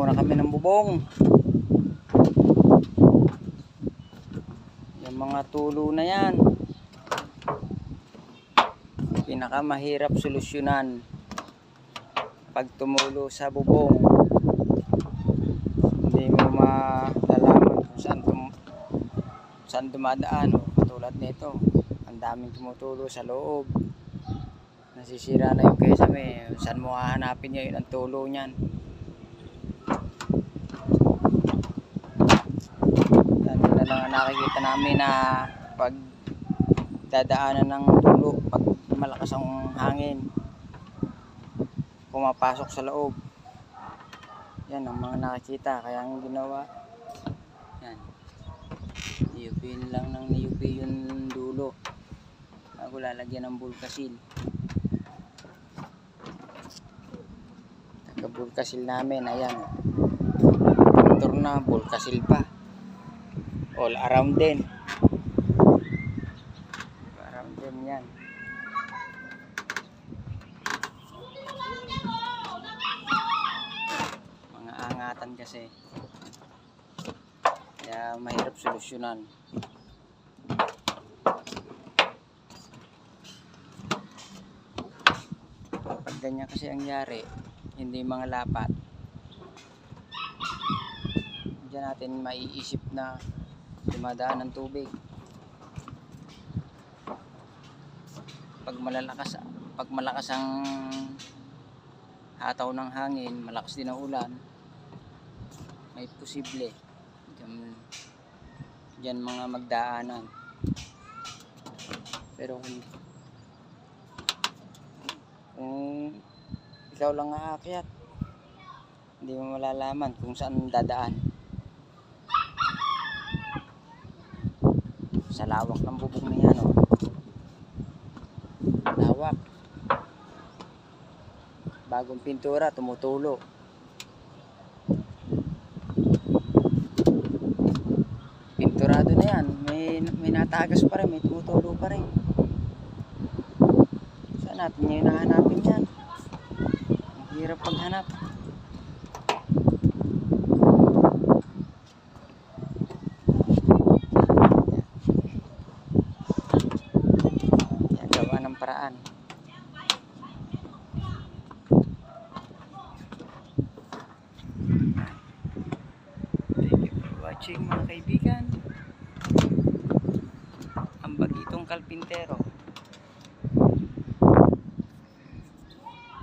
muna kami ng bubong. Yung mga tulo na yan, pinakamahirap solusyonan pag tumulo sa bubong. Hindi mo malalaman kung saan dumadaan. Katulad nito, ang daming tumutulo sa loob, nasisira na yung kesame. Saan mo hahanapin ngayon ang tulo niyan? Yan na lang ang nakikita namin na pag dadaanan ng tulo, pag malakas ang hangin, pumapasok sa loob. Yan ang mga nakikita. Kaya ang ginawa, yan, niyupin lang ng niyupi yung dulo bago lalagyan ng bulkasil. Bulkasil namin, ayan, motor na, bulkasil pa, all around din, yan. Mga angatan kasi, kaya mahirap solusyonan. Pag ganyan kasi ang yari, hindi mga lapat, diyan natin maiisip na dumadaan ng tubig. Pag malakas ang hataw ng hangin, malakas din ang ulan, may posible diyan mga magdaanan. Pero kung ikaw lang aakyat, hindi mo malalaman kung saan dadaan. Sa lawak ng bubong na yan, oh. Lawak. Bagong pintura, tumutulo. Pinturado na yan, may natagas pa rin, may tumutulo pa rin. Saan natin ngayon nahanapin yan? Hirap paghanap. Yan, gawa ng paraan. Thank you for watching, mga kaibigan. Ang Bagitong Kalpintero.